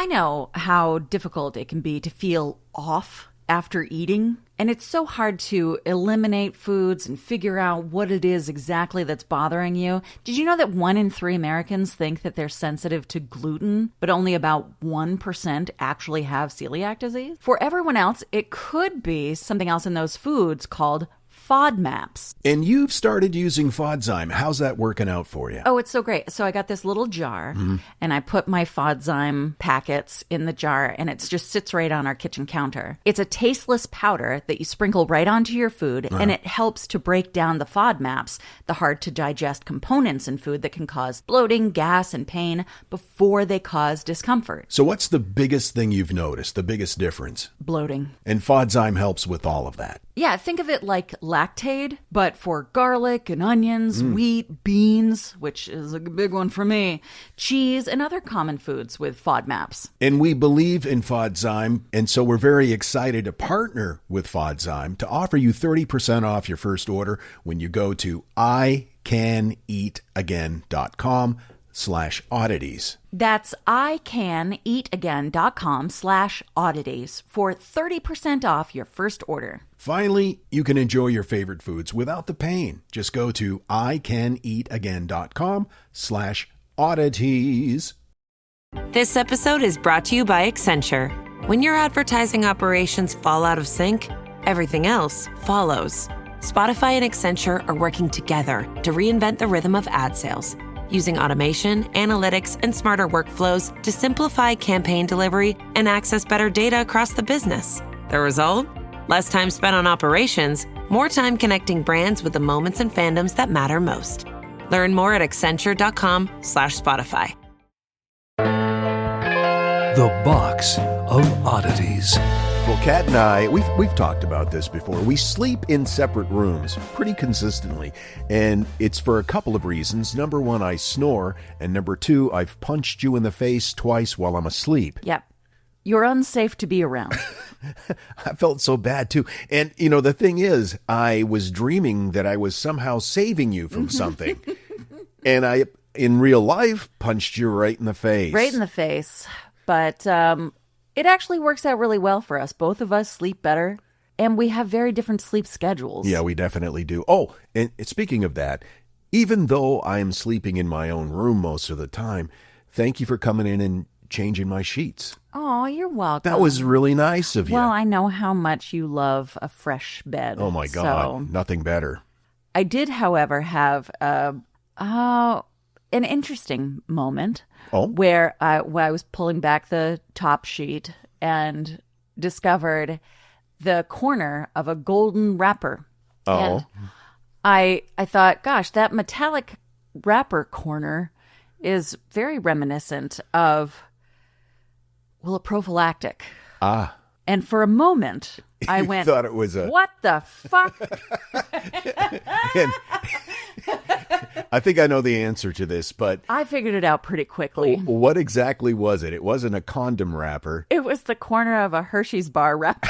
I know how difficult it can be to feel off after eating, and it's so hard to eliminate foods and figure out what it is exactly that's bothering you. Did you know that 1 in 3 Americans think that they're sensitive to gluten, but only about 1% actually have celiac disease? For everyone else, it could be something else in those foods called FODMAPs. And you've started using FODzyme. How's that working out for you? Oh, it's so great. So I got this little jar, and I put my FODzyme packets in the jar, and it just sits right on our kitchen counter. It's a tasteless powder that you sprinkle right onto your food, and it helps to break down the FODMAPs, the hard-to-digest components in food that can cause bloating, gas, and pain before they cause discomfort. So what's the biggest thing you've noticed, the biggest difference? Bloating. And FODzyme helps with all of that. Yeah, think of it like Lactaid, but for garlic and onions, wheat, beans, which is a big one for me, cheese, and other common foods with FODMAPs. And we believe in FODzyme, and so we're very excited to partner with FODzyme to offer you 30% off your first order when you go to icaneatagain.com/oddities. That's icaneatagain.com/oddities for 30% off your first order. Finally, you can enjoy your favorite foods without the pain. Just go to icaneatagain.com/oddities. This episode is brought to you by Accenture. When your advertising operations fall out of sync, everything else follows. Spotify and Accenture are working together to reinvent the rhythm of ad sales, using automation, analytics, and smarter workflows to simplify campaign delivery and access better data across the business. The result? Less time spent on operations, more time connecting brands with the moments and fandoms that matter most. Learn more at accenture.com/Spotify. The Box of Oddities. Well, Kat and I, we've talked about this before. We sleep in separate rooms pretty consistently, and it's for a couple of reasons. Number one, I snore, and number two, I've punched you in the face twice while I'm asleep. Yep. You're unsafe to be around. I felt so bad, too. And, you know, the thing is, I was dreaming that I was somehow saving you from something. And I, in real life, punched you right in the face. Right in the face. But it actually works out really well for us. Both of us sleep better, and we have very different sleep schedules. Yeah, we definitely do. Oh, and speaking of that, even though I am sleeping in my own room most of the time, thank you for coming in and changing my sheets. Oh, you're welcome. That was really nice of you. Well, I know how much you love a fresh bed. Oh, my God. Nothing better. I did, however, have an interesting moment where I was pulling back the top sheet and discovered the corner of a golden wrapper. Oh. And I thought, gosh, that metallic wrapper corner is very reminiscent of, well, a prophylactic. Ah. And for a moment, I went, thought it was what the fuck? And I think I know the answer to this, but I figured it out pretty quickly. What exactly was it? It wasn't a condom wrapper. It was the corner of a Hershey's bar wrapper.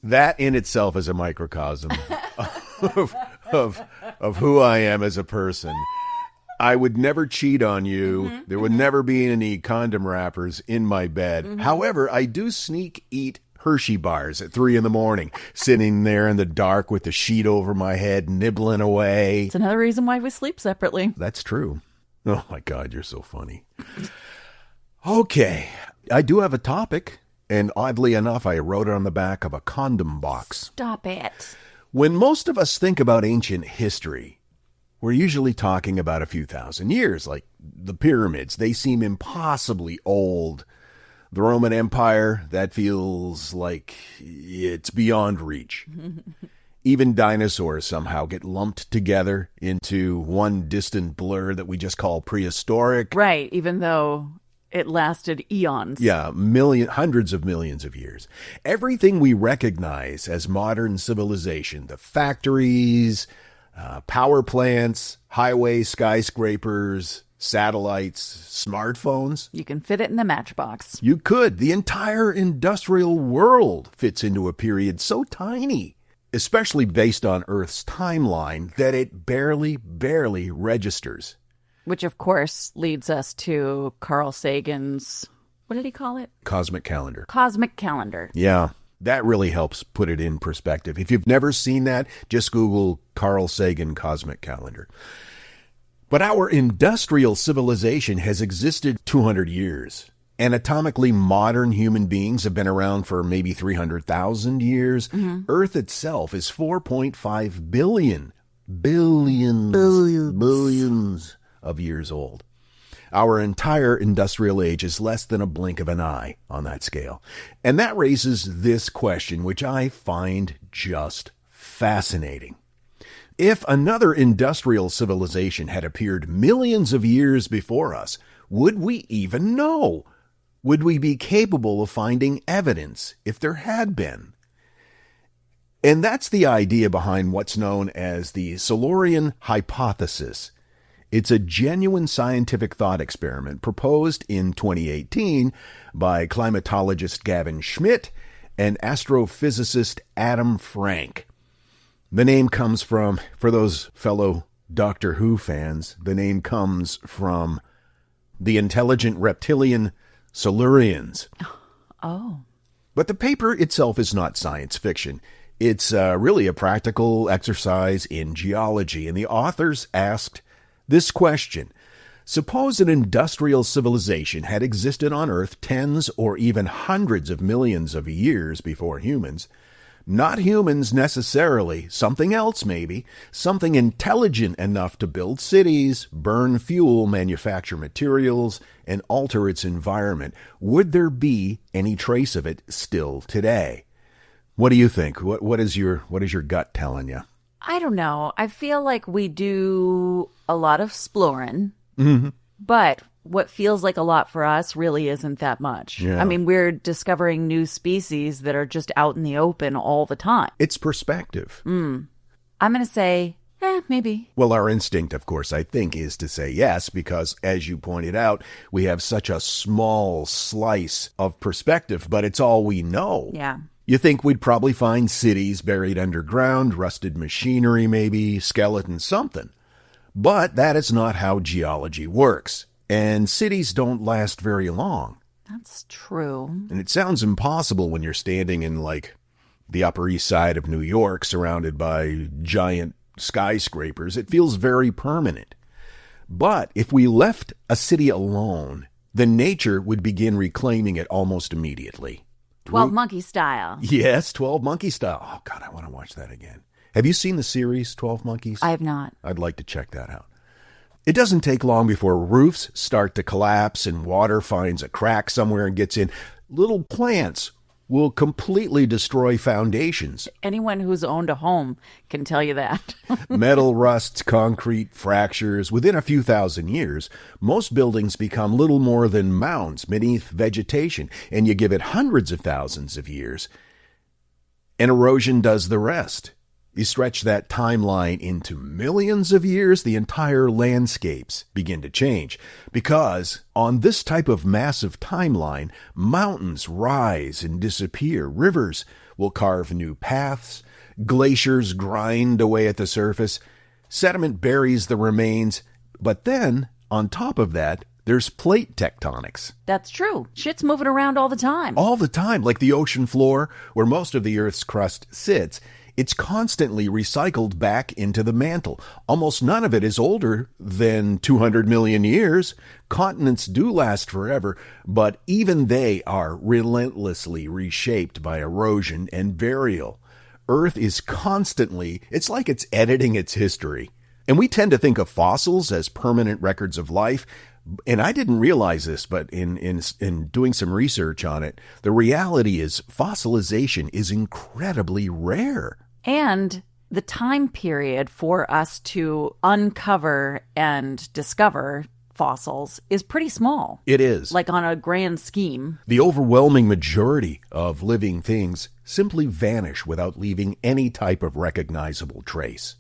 That in itself is a microcosm of who I am as a person. I would never cheat on you. There would never be any condom wrappers in my bed. However, I do sneak eat Hershey bars at 3 a.m, sitting there in the dark with the sheet over my head, nibbling away. It's another reason why we sleep separately. That's true. Oh my God, you're so funny. Okay, I do have a topic, and oddly enough, I wrote it on the back of a condom box. Stop it. When most of us think about ancient history, we're usually talking about a few thousand years, like the pyramids. They seem impossibly old. The Roman Empire, that feels like it's beyond reach. Even dinosaurs somehow get lumped together into one distant blur that we just call prehistoric. Right, even though it lasted eons. Yeah, hundreds of millions of years. Everything we recognize as modern civilization, the factories, power plants, highways, skyscrapers, satellites, smartphones. You can fit it in a matchbox. You could. The entire industrial world fits into a period so tiny, especially based on Earth's timeline, that it barely registers. Which, of course, leads us to Carl Sagan's, what did he call it? Cosmic calendar. Cosmic calendar. Yeah, that really helps put it in perspective. If you've never seen that, just Google Carl Sagan cosmic calendar. But our industrial civilization has existed 200 years. Anatomically modern human beings have been around for maybe 300,000 years. Earth itself is 4.5 billions of years old. Our entire industrial age is less than a blink of an eye on that scale. And that raises this question, which I find just fascinating. If another industrial civilization had appeared millions of years before us, would we even know? Would we be capable of finding evidence if there had been? And that's the idea behind what's known as the Silurian Hypothesis. It's a genuine scientific thought experiment proposed in 2018 by climatologist Gavin Schmidt and astrophysicist Adam Frank. The name comes from, for those fellow Doctor Who fans, the name comes from the intelligent reptilian Silurians. Oh. But the paper itself is not science fiction. It's really a practical exercise in geology. And the authors asked this question. Suppose an industrial civilization had existed on Earth tens or even hundreds of millions of years before humans. Not humans necessarily, something else maybe, something intelligent enough to build cities, burn fuel, manufacture materials, and alter its environment. Would there be any trace of it still today? What do you think? What is your gut telling you? I don't know. I feel like we do a lot of exploring, but what feels like a lot for us really isn't that much. Yeah. I mean, we're discovering new species that are just out in the open all the time. It's perspective. I'm going to say, maybe. Well, our instinct, of course, I think, is to say yes, because as you pointed out, we have such a small slice of perspective, but it's all we know. Yeah. You think we'd probably find cities buried underground, rusted machinery maybe, skeleton something. But that is not how geology works. And cities don't last very long. That's true. And it sounds impossible when you're standing in, like, the Upper East Side of New York, surrounded by giant skyscrapers. It feels very permanent. But if we left a city alone, then nature would begin reclaiming it almost immediately. 12 Monkey style. Yes, 12 Monkey style. Oh, God, I want to watch that again. Have you seen the series 12 Monkeys? I have not. I'd like to check that out. It doesn't take long before roofs start to collapse and water finds a crack somewhere and gets in. Little plants will completely destroy foundations. Anyone who's owned a home can tell you that. Metal rusts, concrete fractures. Within a few thousand years, most buildings become little more than mounds beneath vegetation, and you give it hundreds of thousands of years, and erosion does the rest. You stretch that timeline into millions of years, the entire landscapes begin to change. Because on this type of massive timeline, mountains rise and disappear. Rivers will carve new paths. Glaciers grind away at the surface. Sediment buries the remains. But then, on top of that, there's plate tectonics. That's true. Shit's moving around all the time. All the time, like the ocean floor, where most of the Earth's crust sits. It's constantly recycled back into the mantle. Almost none of it is older than 200 million years. Continents do last forever, but even they are relentlessly reshaped by erosion and burial. Earth is constantly, it's like it's editing its history. And we tend to think of fossils as permanent records of life. And I didn't realize this, but in doing some research on it, the reality is fossilization is incredibly rare. And the time period for us to uncover and discover fossils is pretty small. It is. Like on a grand scheme. The overwhelming majority of living things simply vanish without leaving any type of recognizable trace.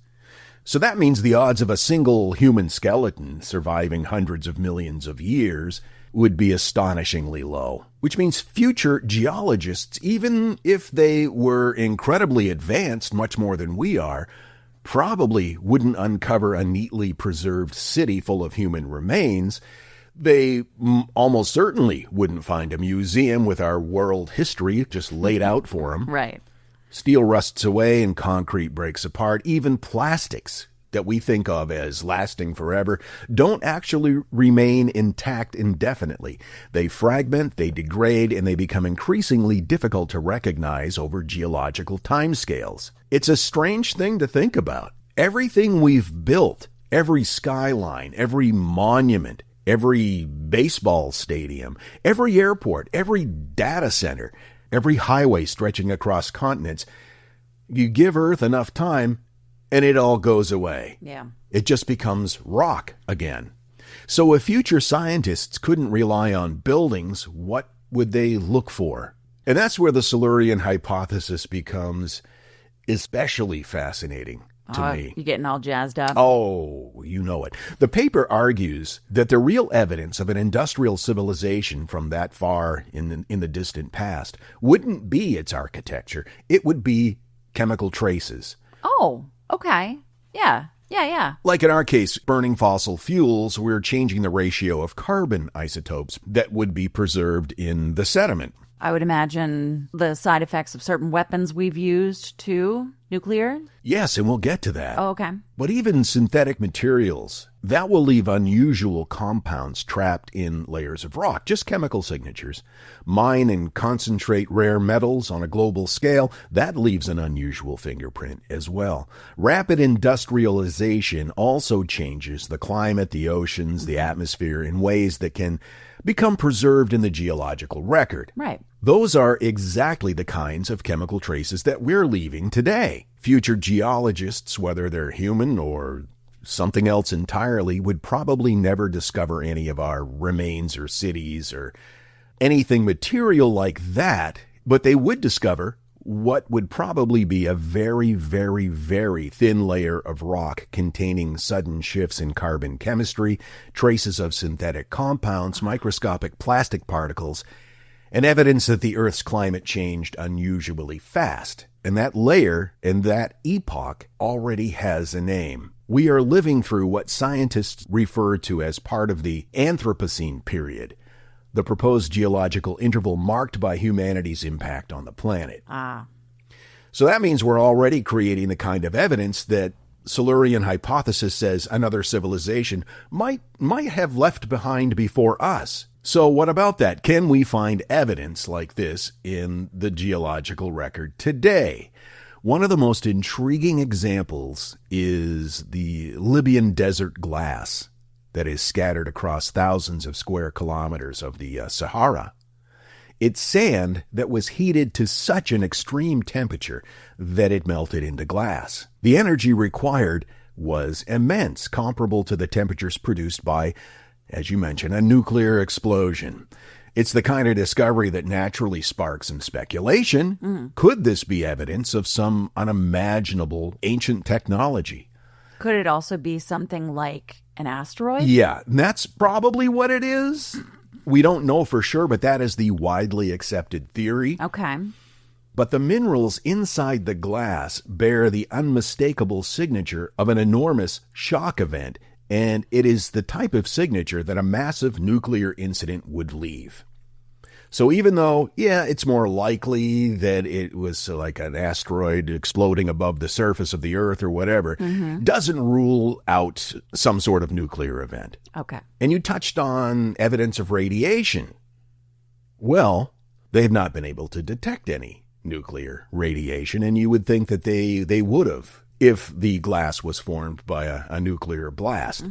So that means the odds of a single human skeleton surviving hundreds of millions of years would be astonishingly low. Which means future geologists, even if they were incredibly advanced, much more than we are, probably wouldn't uncover a neatly preserved city full of human remains. They almost certainly wouldn't find a museum with our world history just laid out for them. Right. Steel rusts away and concrete breaks apart. Even plastics that we think of as lasting forever don't actually remain intact indefinitely. They fragment, they degrade, and they become increasingly difficult to recognize over geological timescales. It's a strange thing to think about. Everything we've built, every skyline, every monument, every baseball stadium, every airport, every data center, every highway stretching across continents, you give Earth enough time, and it all goes away. Yeah. It just becomes rock again. So if future scientists couldn't rely on buildings, what would they look for? And that's where the Silurian hypothesis becomes especially fascinating to me. You're getting all jazzed up. Oh, you know it. The paper argues that the real evidence of an industrial civilization from that far in the distant past wouldn't be its architecture. It would be chemical traces. Oh, okay. Yeah. Like in our case, burning fossil fuels, we're changing the ratio of carbon isotopes that would be preserved in the sediment. I would imagine the side effects of certain weapons we've used too. Nuclear? Yes, and we'll get to that. Oh, okay. But even synthetic materials, that will leave unusual compounds trapped in layers of rock, just chemical signatures. Mine and concentrate rare metals on a global scale, that leaves an unusual fingerprint as well. Rapid industrialization also changes the climate, the oceans, the atmosphere in ways that can become preserved in the geological record. Right. Those are exactly the kinds of chemical traces that we're leaving today. Future geologists, whether they're human or something else entirely, would probably never discover any of our remains or cities or anything material like that, but they would discover what would probably be a very, very, very thin layer of rock containing sudden shifts in carbon chemistry, traces of synthetic compounds, microscopic plastic particles, and evidence that the Earth's climate changed unusually fast. And that layer and that epoch already has a name. We are living through what scientists refer to as part of the Anthropocene period, the proposed geological interval marked by humanity's impact on the planet. So that means we're already creating the kind of evidence that Silurian hypothesis says another civilization might have left behind before us. So what about that? Can we find evidence like this in the geological record today? One of the most intriguing examples is the Libyan Desert Glass that is scattered across thousands of square kilometers of the Sahara. It's sand that was heated to such an extreme temperature that it melted into glass. The energy required was immense, comparable to the temperatures produced by, as you mentioned, a nuclear explosion. It's the kind of discovery that naturally sparks some speculation. Could this be evidence of some unimaginable ancient technology? Could it also be something like an asteroid? Yeah, and that's probably what it is. We don't know for sure, but that is the widely accepted theory. Okay. But the minerals inside the glass bear the unmistakable signature of an enormous shock event, and it is the type of signature that a massive nuclear incident would leave. So even though, it's more likely that it was like an asteroid exploding above the surface of the Earth or whatever, doesn't rule out some sort of nuclear event. Okay. And you touched on evidence of radiation. Well, they've not been able to detect any nuclear radiation, and you would think that they would have if the glass was formed by a nuclear blast.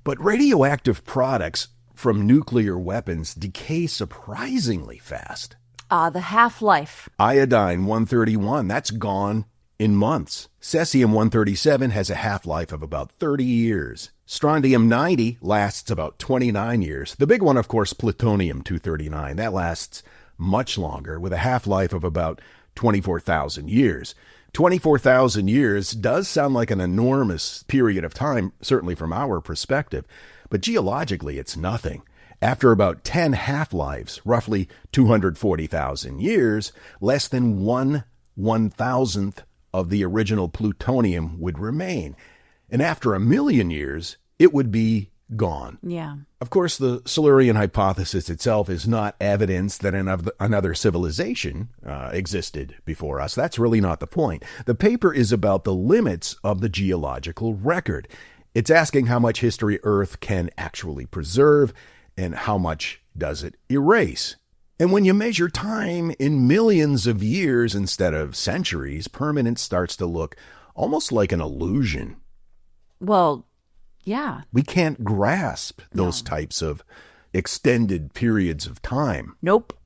But radioactive products from nuclear weapons decay surprisingly fast. The half-life. Iodine-131, that's gone in months. Cesium-137 has a half-life of about 30 years. Strontium-90 lasts about 29 years. The big one, of course, plutonium-239. That lasts much longer, with a half-life of about 24,000 years. 24,000 years does sound like an enormous period of time, certainly from our perspective, but geologically it's nothing. After about 10 half-lives, roughly 240,000 years, less than 1/1000th of the original plutonium would remain. And after 1 million years, it would be gone. Yeah. Of course, the Silurian hypothesis itself is not evidence that another civilization existed before us. That's really not the point. The paper is about the limits of the geological record. It's asking how much history Earth can actually preserve and how much does it erase. And when you measure time in millions of years instead of centuries, permanence starts to look almost like an illusion. Well, yeah. We can't grasp those types of extended periods of time. Nope.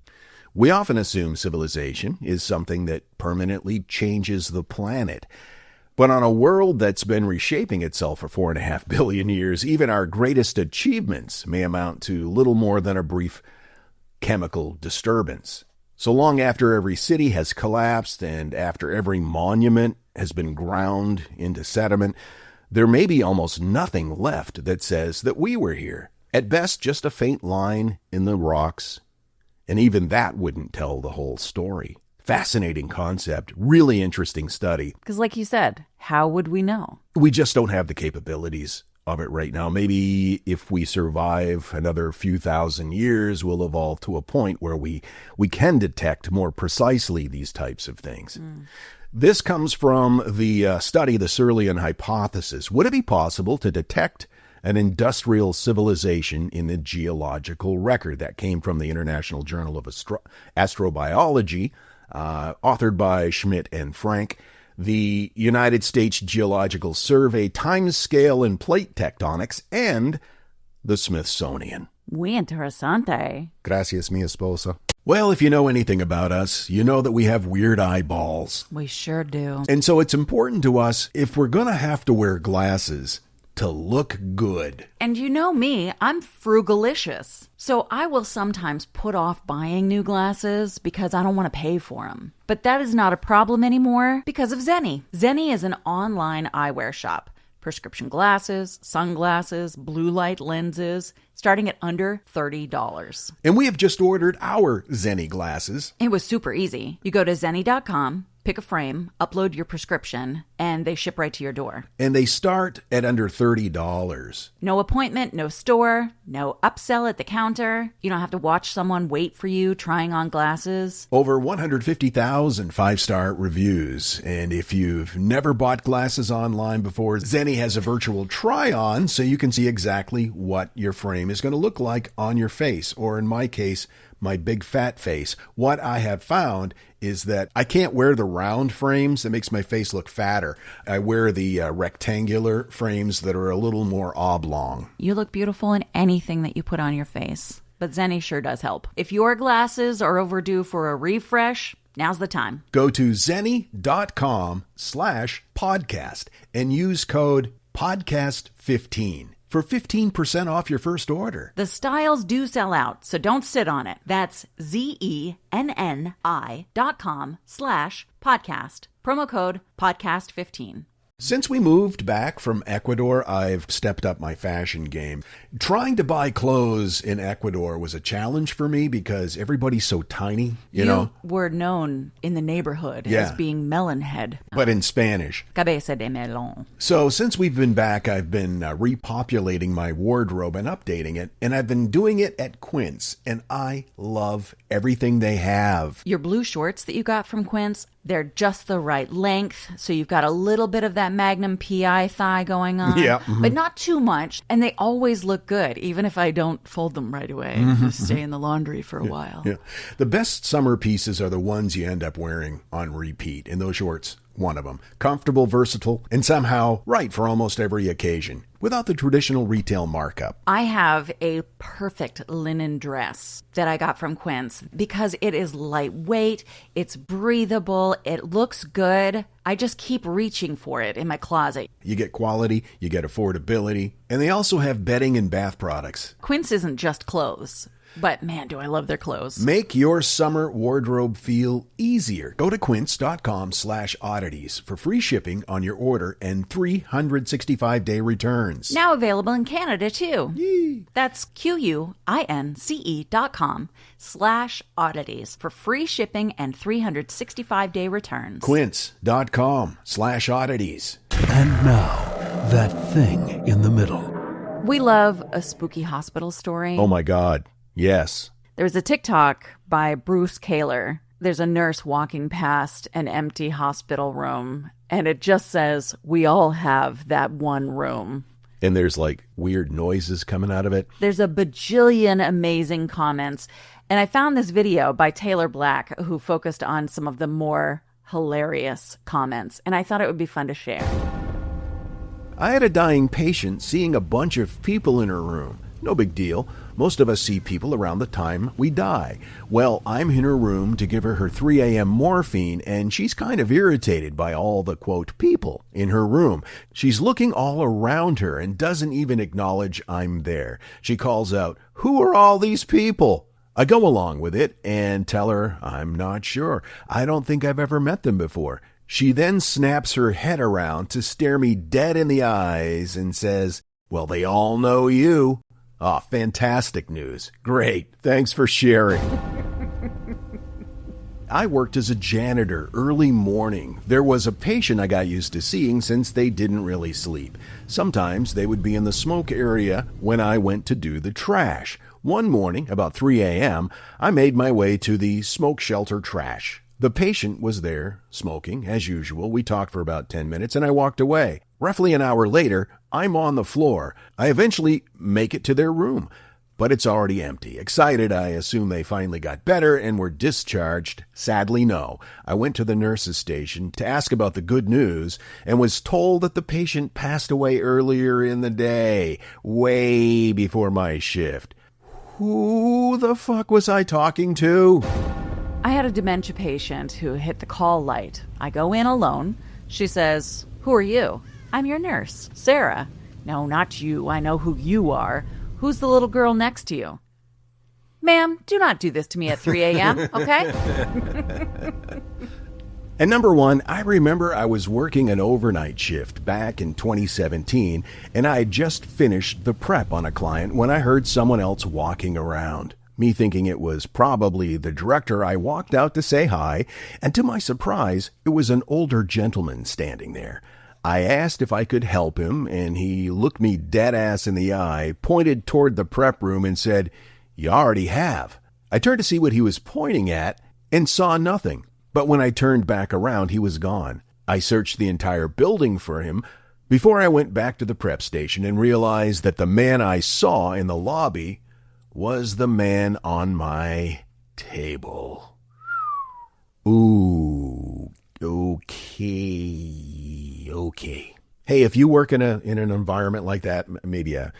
We often assume civilization is something that permanently changes the planet. But on a world that's been reshaping itself for 4.5 billion years, even our greatest achievements may amount to little more than a brief chemical disturbance. So long after every city has collapsed and after every monument has been ground into sediment, there may be almost nothing left that says that we were here. At best, just a faint line in the rocks, and even that wouldn't tell the whole story. Fascinating concept, really interesting study. Because like you said, how would we know? We just don't have the capabilities of it right now. Maybe if we survive another few thousand years, we'll evolve to a point where we can detect more precisely these types of things. This comes from the study, the Silurian Hypothesis. Would it be possible to detect an industrial civilization in the geological record? That came from the International Journal of Astrobiology, authored by Schmidt and Frank. The United States Geological Survey, Timescale and Plate Tectonics, and the Smithsonian. Muy interesante. Gracias, mi esposa. Well, if you know anything about us, you know that we have weird eyeballs. We sure do. And so it's important to us, if we're going to have to wear glasses, to look good. And you know me, I'm frugalicious. So I will sometimes put off buying new glasses because I don't want to pay for them. But that is not a problem anymore because of Zenni. Zenni is an online eyewear shop. Prescription glasses, sunglasses, blue light lenses, starting at under $30. And we have just ordered our Zenni glasses. It was super easy. You go to zenni.com, pick a frame, upload your prescription, and they ship right to your door. And they start at under $30. No appointment, no store, no upsell at the counter. You don't have to watch someone wait for you trying on glasses. Over 150,000 five-star reviews. And if you've never bought glasses online before, Zenni has a virtual try-on so you can see exactly what your frame is going to look like on your face. Or in my case, my big fat face. What I have found is that I can't wear the round frames. It makes my face look fatter. I wear the rectangular frames that are a little more oblong. You look beautiful in anything that you put on your face. But Zenni sure does help. If your glasses are overdue for a refresh, now's the time. Go to zenni.com/podcast and use code podcast15 for 15% off your first order. The styles do sell out, so don't sit on it. That's zenni.com/podcast. Promo code podcast15. Since we moved back from Ecuador, I've stepped up my fashion game. Trying to buy clothes in Ecuador was a challenge for me because everybody's so tiny, you know? Were known in the neighborhood as being melon head. But in Spanish. Cabeza de melón. So since we've been back, I've been repopulating my wardrobe and updating it, and I've been doing it at Quince, and I love everything they have. Your blue shorts that you got from Quince, they're just the right length, so you've got a little bit of that Magnum PI thigh going on, but not too much, and they always look good, even if I don't fold them right away. Just stay in the laundry for a while. Yeah. The best summer pieces are the ones you end up wearing on repeat, and those shorts, one of them. Comfortable, versatile, and somehow right for almost every occasion, without the traditional retail markup. I have a perfect linen dress that I got from Quince because it is lightweight, it's breathable, it looks good. I just keep reaching for it in my closet. You get quality, you get affordability, and they also have bedding and bath products. Quince isn't just clothes. But man, do I love their clothes. Make your summer wardrobe feel easier. Go to quince.com/oddities for free shipping on your order and 365-day returns. Now available in Canada, too. Yee. That's QUINCE.com/oddities for free shipping and 365-day returns. Quince.com/oddities. And now, that thing in the middle. We love a spooky hospital story. Oh my God. Yes. There's a TikTok by Bruce Kaler. There's a nurse walking past an empty hospital room, and it just says, "We all have that one room." And there's like weird noises coming out of it. There's a bajillion amazing comments. And I found this video by Taylor Black, who focused on some of the more hilarious comments. And I thought it would be fun to share. I had a dying patient seeing a bunch of people in her room. No big deal. Most of us see people around the time we die. Well, I'm in her room to give her 3 a.m. morphine, and she's kind of irritated by all the, quote, people in her room. She's looking all around her and doesn't even acknowledge I'm there. She calls out, "Who are all these people?" I go along with it and tell her I'm not sure. I don't think I've ever met them before. She then snaps her head around to stare me dead in the eyes and says, "Well, they all know you." Oh, fantastic news. Great. Thanks for sharing. I worked as a janitor early morning. There was a patient I got used to seeing since they didn't really sleep. Sometimes they would be in the smoke area when I went to do the trash. One morning, about 3 a.m., I made my way to the smoke shelter trash. The patient was there, smoking, as usual. We talked for about 10 minutes, and I walked away. Roughly an hour later, I'm on the floor. I eventually make it to their room, but it's already empty. Excited, I assume they finally got better and were discharged. Sadly, no. I went to the nurse's station to ask about the good news and was told that the patient passed away earlier in the day, way before my shift. Who the fuck was I talking to? I had a dementia patient who hit the call light. I go in alone. She says, "Who are you?" "I'm your nurse, Sarah." "No, not you. I know who you are. Who's the little girl next to you?" "Ma'am, do not do this to me at 3 a.m., okay?" And number one, I remember I was working an overnight shift back in 2017, and I had just finished the prep on a client when I heard someone else walking around. Me thinking it was probably the director, I walked out to say hi, and to my surprise, it was an older gentleman standing there. I asked if I could help him, and he looked me dead ass in the eye, pointed toward the prep room, and said, "You already have." I turned to see what he was pointing at and saw nothing. But when I turned back around, he was gone. I searched the entire building for him before I went back to the prep station and realized that the man I saw in the lobby was the man on my table. Ooh, okay. Hey, if you work in an environment like that, maybe a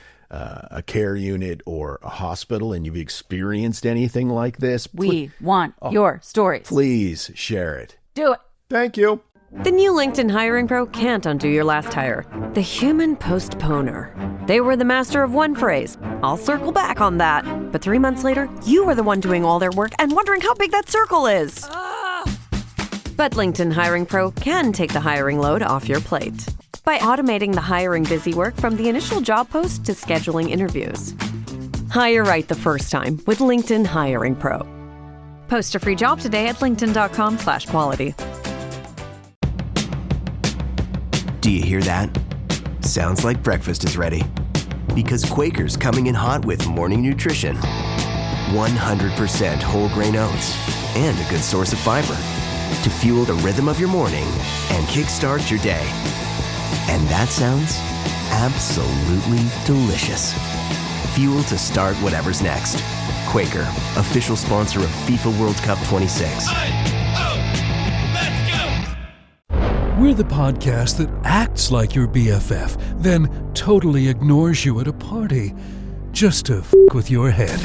care unit or a hospital, and you've experienced anything like this, We want your stories. please share it. Do it. Thank you. The new LinkedIn Hiring Pro can't undo your last hire. The human postponer. They were the master of one phrase. "I'll circle back on that." But 3 months later, you were the one doing all their work and wondering how big that circle is. But LinkedIn Hiring Pro can take the hiring load off your plate by automating the hiring busy work from the initial job post to scheduling interviews. Hire right the first time with LinkedIn Hiring Pro. Post a free job today at linkedin.com/quality. Do you hear that? Sounds like breakfast is ready. Because Quaker's coming in hot with morning nutrition. 100% whole grain oats and a good source of fiber to fuel the rhythm of your morning and kickstart your day. And that sounds absolutely delicious. Fuel to start whatever's next. Quaker, official sponsor of FIFA World Cup 26. We're the podcast that acts like your BFF, then totally ignores you at a party just to f*** with your head.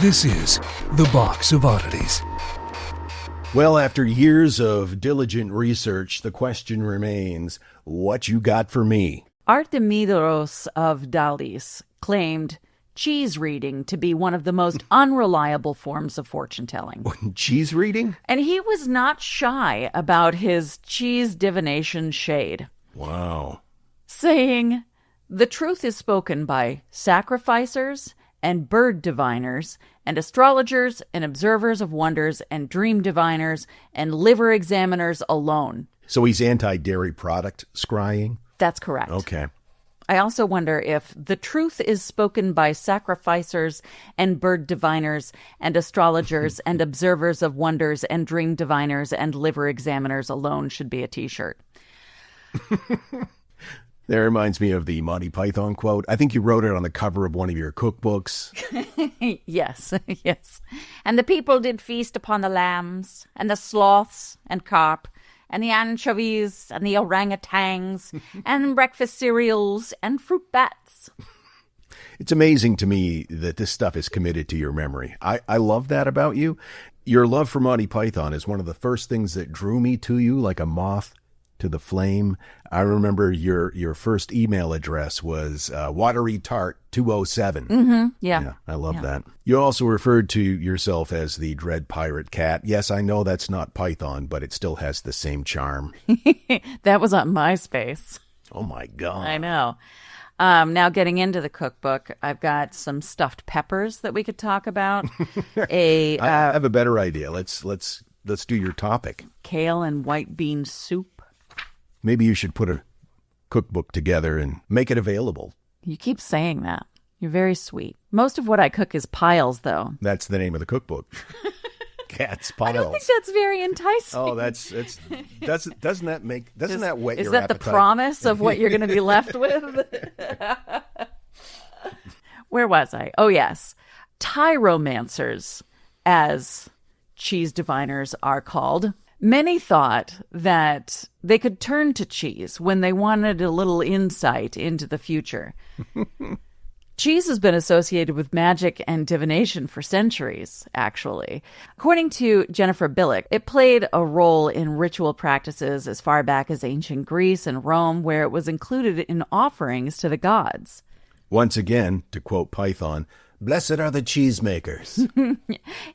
This is the Box of Oddities. Well, after years of diligent research, the question remains, what you got for me? Artemidos of Dalis claimed cheese reading to be one of the most unreliable forms of fortune telling. Cheese reading? And he was not shy about his cheese divination shade. Wow. Saying, "The truth is spoken by sacrificers and bird diviners and astrologers and observers of wonders and dream diviners and liver examiners alone." So he's anti-dairy product scrying? That's correct. Okay. I also wonder if the truth is spoken by sacrificers and bird diviners and astrologers and observers of wonders and dream diviners and liver examiners alone should be a t-shirt. That reminds me of the Monty Python quote. I think you wrote it on the cover of one of your cookbooks. Yes, yes. "And the people did feast upon the lambs and the sloths and carp and the anchovies and the orangutans and breakfast cereals and fruit bats." It's amazing to me that this stuff is committed to your memory. I love that about you. Your love for Monty Python is one of the first things that drew me to you like a moth to the flame. I remember your first email address was waterytart207. Yeah, I love that. You also referred to yourself as the Dread Pirate Cat. Yes, I know that's not Python, but it still has the same charm. That was on MySpace. Oh, my God. I know. Now getting into the cookbook, I've got some stuffed peppers that we could talk about. I have a better idea. Let's do your topic. Kale and white bean soup. Maybe you should put a cookbook together and make it available. You keep saying that. You're very sweet. Most of what I cook is piles, though. That's the name of the cookbook. Cat's Piles. I don't think that's very enticing. Oh, doesn't that whet Is your that appetite? the promise of what you're going to be left with? Where was I? Oh, yes. Tyromancers, as cheese diviners are called. Many thought that they could turn to cheese when they wanted a little insight into the future. Cheese has been associated with magic and divination for centuries, actually. According to Jennifer Billick, it played a role in ritual practices as far back as ancient Greece and Rome, where it was included in offerings to the gods. Once again, to quote Python, "Blessed are the cheesemakers."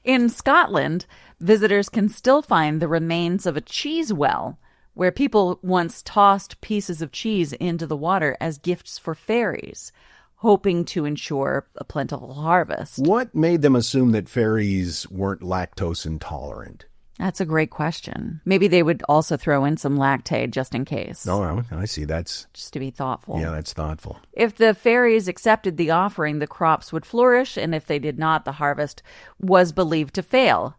In Scotland, visitors can still find the remains of a cheese well, where people once tossed pieces of cheese into the water as gifts for fairies, hoping to ensure a plentiful harvest. What made them assume that fairies weren't lactose intolerant? That's a great question. Maybe they would also throw in some lactate just in case. Oh, I see. That's... Just to be thoughtful. Yeah, that's thoughtful. If the fairies accepted the offering, the crops would flourish, and if they did not, the harvest was believed to fail.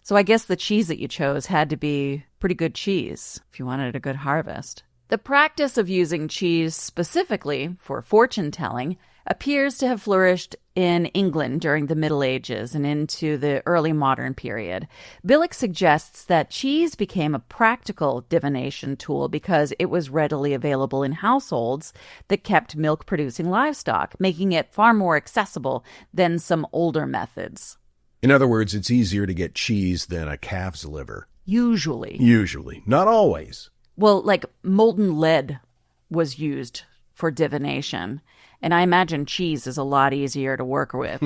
So I guess the cheese that you chose had to be pretty good cheese if you wanted a good harvest. The practice of using cheese specifically for fortune-telling appears to have flourished in England during the Middle Ages and into the early modern period. Billick suggests that cheese became a practical divination tool because it was readily available in households that kept milk-producing livestock, making it far more accessible than some older methods. In other words, it's easier to get cheese than a calf's liver. Usually. Not always. Well, like molten lead was used for divination. And I imagine cheese is a lot easier to work with.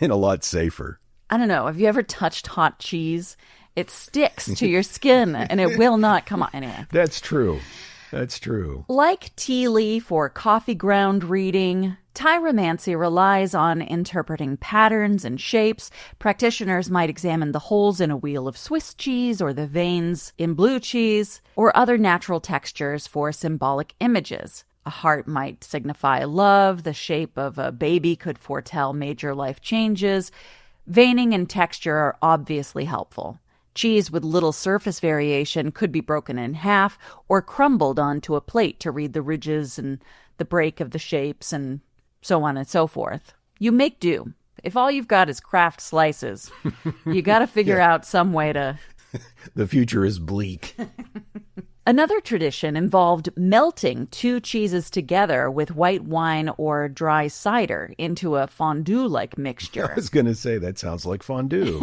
And a lot safer. I don't know. Have you ever touched hot cheese? It sticks to your skin and it will not come on. Anyway. That's true. Like tea leaf or coffee ground reading, tyromancy relies on interpreting patterns and shapes. Practitioners might examine the holes in a wheel of Swiss cheese or the veins in blue cheese or other natural textures for symbolic images. A heart might signify love. The shape of a baby could foretell major life changes. Veining and texture are obviously helpful. Cheese with little surface variation could be broken in half or crumbled onto a plate to read the ridges and the break of the shapes and so on and so forth. You make do. If all you've got is craft slices, you got to figure out some way to... The future is bleak. Another tradition involved melting two cheeses together with white wine or dry cider into a fondue-like mixture. I was going to say, that sounds like fondue.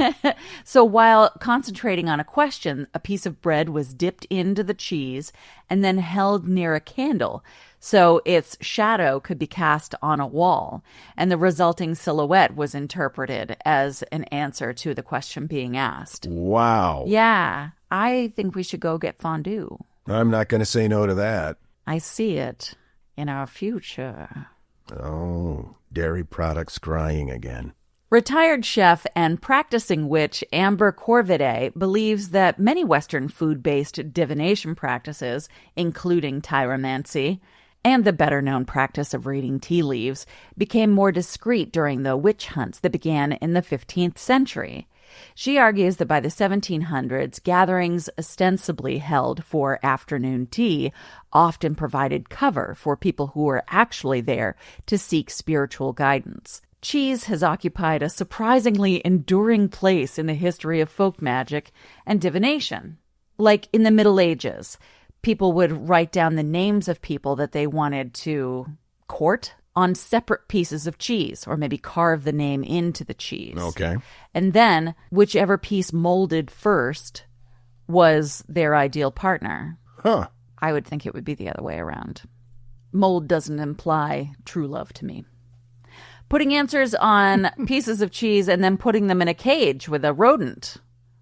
So while concentrating on a question, a piece of bread was dipped into the cheese and then held near a candle so its shadow could be cast on a wall, and the resulting silhouette was interpreted as an answer to the question being asked. Wow. Yeah, I think we should go get fondue. I'm not going to say no to that. I see it in our future. Oh, dairy products crying again. Retired chef and practicing witch Amber Corvidae believes that many Western food-based divination practices, including tyromancy, and the better-known practice of reading tea leaves, became more discreet during the witch hunts that began in the 15th century. She argues that by the 1700s, gatherings ostensibly held for afternoon tea often provided cover for people who were actually there to seek spiritual guidance. Cheese has occupied a surprisingly enduring place in the history of folk magic and divination. Like in the Middle Ages, people would write down the names of people that they wanted to court on separate pieces of cheese, or maybe carve the name into the cheese. Okay. And then whichever piece molded first was their ideal partner. Huh. I would think it would be the other way around. Mold doesn't imply true love to me. Putting answers on pieces of cheese and then putting them in a cage with a rodent.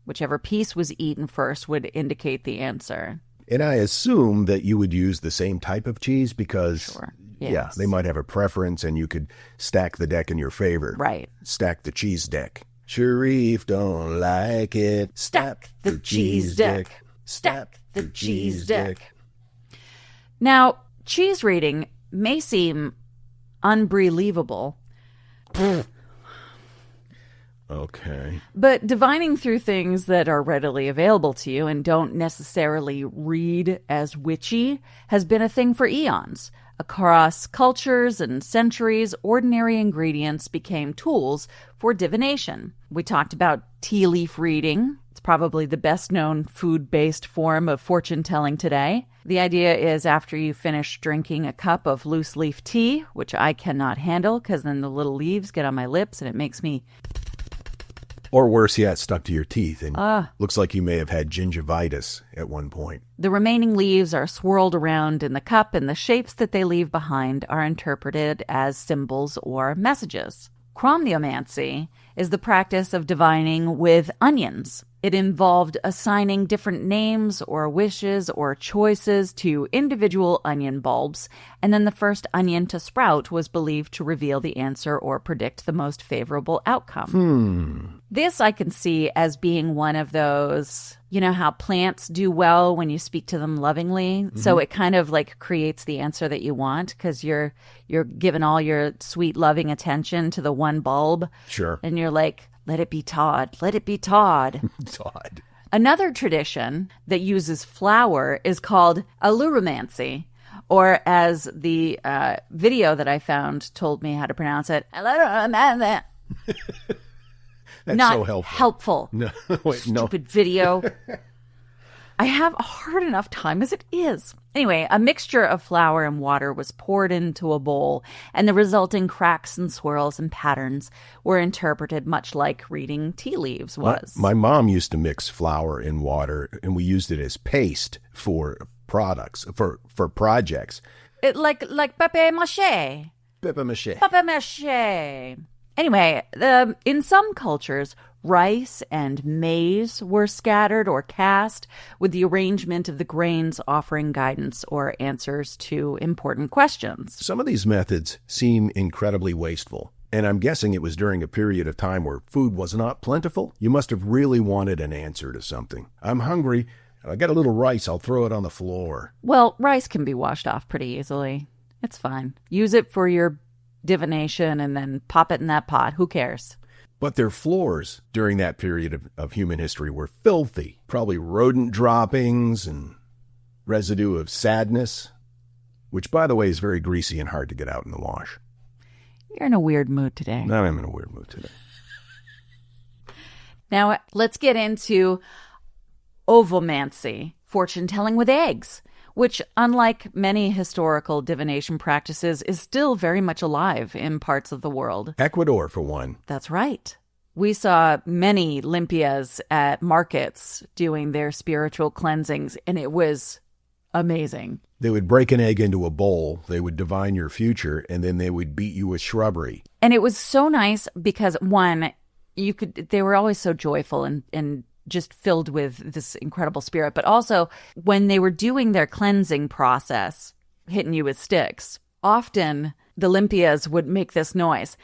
Whichever piece was eaten first would indicate the answer. And I assume that you would use the same type of cheese because, Sure. yeah, Yes. they might have a preference and you could stack the deck in your favor. Right. Stack the cheese deck. Sharif don't like it. Stack the cheese deck. Stack the cheese deck. Now, cheese reading may seem unbelievable, Okay. but divining through things that are readily available to you and don't necessarily read as witchy has been a thing for eons. Across cultures and centuries, ordinary ingredients became tools for divination. We talked about tea leaf reading. It's probably the best known food-based form of fortune-telling today. The idea is after you finish drinking a cup of loose leaf tea, which I cannot handle because then the little leaves get on my lips and it makes me... Or worse yet, stuck to your teeth. And looks like you may have had gingivitis at one point. The remaining leaves are swirled around in the cup, and the shapes that they leave behind are interpreted as symbols or messages. Cromniomancy is the practice of divining with onions. It involved assigning different names or wishes or choices to individual onion bulbs, and then the first onion to sprout was believed to reveal the answer or predict the most favorable outcome. This I can see as being one of those, you know how plants do well when you speak to them lovingly? So it kind of like creates the answer that you want because you're giving all your sweet loving attention to the one bulb. Sure. And you're like, let it be Todd. Let it be Todd. Todd. Another tradition that uses flour is called alluromancy, or as the video that I found told me how to pronounce it, alluromancy. That's Not so helpful. helpful. No, wait, no. Stupid video. I have a hard enough time as it is. Anyway, a mixture of flour and water was poured into a bowl, and the resulting cracks and swirls and patterns were interpreted much like reading tea leaves was. My mom used to mix flour in water, and we used it as paste for products, for projects. It like papier-mâché. Papier-mâché. Papier-mâché. Anyway, in some cultures, rice and maize were scattered or cast, with the arrangement of the grains offering guidance or answers to important questions. Some of these methods seem incredibly wasteful, and I'm guessing it was during a period of time where food was not plentiful. You must have really wanted an answer to something. I'm hungry. I got a little rice. I'll throw it on the floor. Well, rice can be washed off pretty easily. It's fine. Use it for your divination and then pop it in that pot. Who cares? But their floors during that period of human history were filthy. Probably rodent droppings and residue of sadness, which, by the way, is very greasy and hard to get out in the wash. You're in a weird mood today. I'm in a weird mood today. Now, let's get into ovomancy, fortune-telling with eggs, which, unlike many historical divination practices, is still very much alive in parts of the world. Ecuador, for one. That's right. We saw many limpias at markets doing their spiritual cleansings, and it was amazing. They would break an egg into a bowl, they would divine your future, and then they would beat you with shrubbery. And it was so nice because, one, they were always so joyful and just filled with this incredible spirit. But also, when they were doing their cleansing process, hitting you with sticks, often the Olympias would make this noise.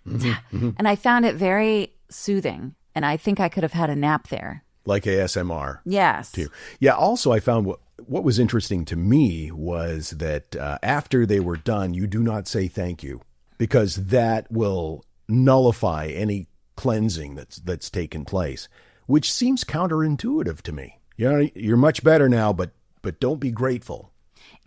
And I found it very soothing. And I think I could have had a nap there. Like ASMR. Yes. Too. Yeah, also I found what was interesting to me was that after they were done, you do not say thank you, because that will nullify any cleansing that's taken place, which seems counterintuitive to me. You know, you're much better now, but don't be grateful.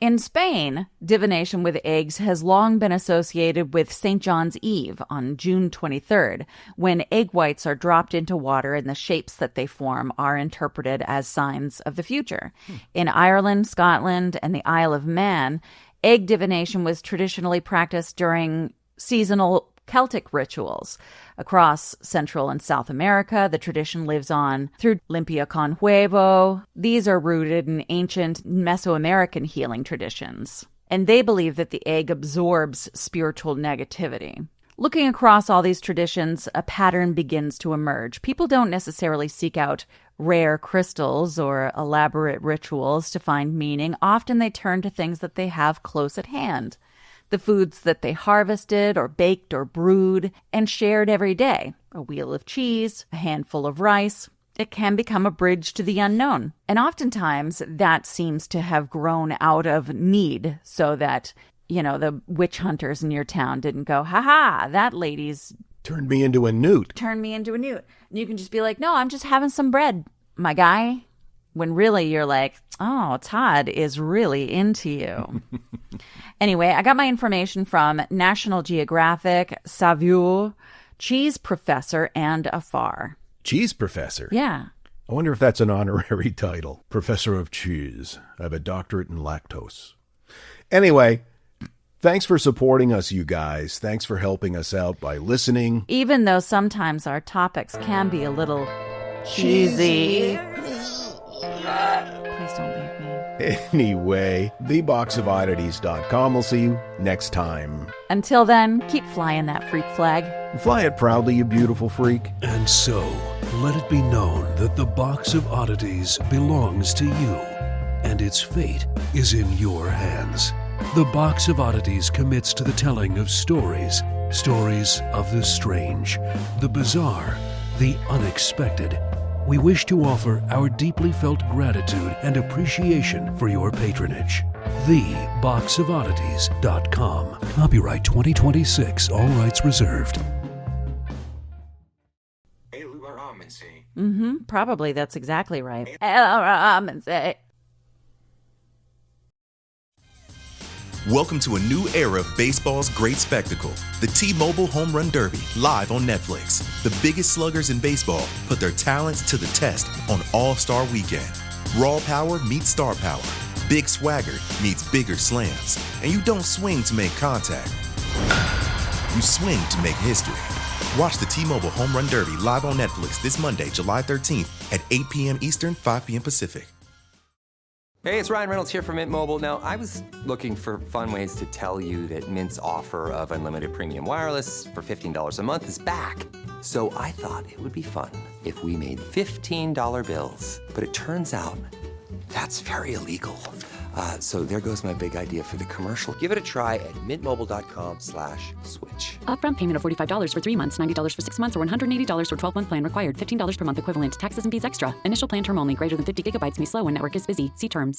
In Spain, divination with eggs has long been associated with St. John's Eve on June 23rd, when egg whites are dropped into water and the shapes that they form are interpreted as signs of the future. In Ireland, Scotland, and the Isle of Man, egg divination was traditionally practiced during seasonal Celtic rituals. Across Central and South America, the tradition lives on through limpia con huevo. These are rooted in ancient Mesoamerican healing traditions, and they believe that the egg absorbs spiritual negativity. Looking across all these traditions, a pattern begins to emerge. People don't necessarily seek out rare crystals or elaborate rituals to find meaning. Often they turn to things that they have close at hand. The foods that they harvested or baked or brewed and shared every day. A wheel of cheese, a handful of rice. It can become a bridge to the unknown. And oftentimes that seems to have grown out of need, so that, the witch hunters in your town didn't go, ha, that lady's turned me into a newt. And you can just be like, no, I'm just having some bread, my guy. When really you're like, oh, Todd is really into you. Anyway, I got my information from National Geographic, Savure, cheese professor, and Afar. Cheese professor? Yeah. I wonder if that's an honorary title. Professor of cheese. I have a doctorate in lactose. Anyway, thanks for supporting us, you guys. Thanks for helping us out by listening. Even though sometimes our topics can be a little cheesy. Please don't leave me. Anyway, theboxofoddities.com. We'll see you next time. Until then, keep flying that freak flag. Fly it proudly, you beautiful freak. And so, let it be known that the Box of Oddities belongs to you, and its fate is in your hands. The Box of Oddities commits to the telling of stories of the strange, the bizarre, the unexpected. We wish to offer our deeply felt gratitude and appreciation for your patronage. TheBoxOfOddities.com. Copyright 2026. All rights reserved. Probably that's exactly right. Welcome to a new era of baseball's great spectacle, the T-Mobile Home Run Derby, live on Netflix. The biggest sluggers in baseball put their talents to the test on All-Star Weekend. Raw power meets star power. Big swagger meets bigger slams. And you don't swing to make contact. You swing to make history. Watch the T-Mobile Home Run Derby live on Netflix this Monday, July 13th at 8 p.m. Eastern, 5 p.m. Pacific. Hey, it's Ryan Reynolds here from Mint Mobile. Now, I was looking for fun ways to tell you that Mint's offer of unlimited premium wireless for $15 a month is back. So I thought it would be fun if we made $15 bills. But it turns out that's very illegal. So there goes my big idea for the commercial. Give it a try at mintmobile.com/switch. Upfront payment of $45 for 3 months, $90 for 6 months, or $180 for 12-month plan required. $15 per month equivalent. Taxes and fees extra. Initial plan term only. Greater than 50 gigabytes may slow when network is busy. See terms.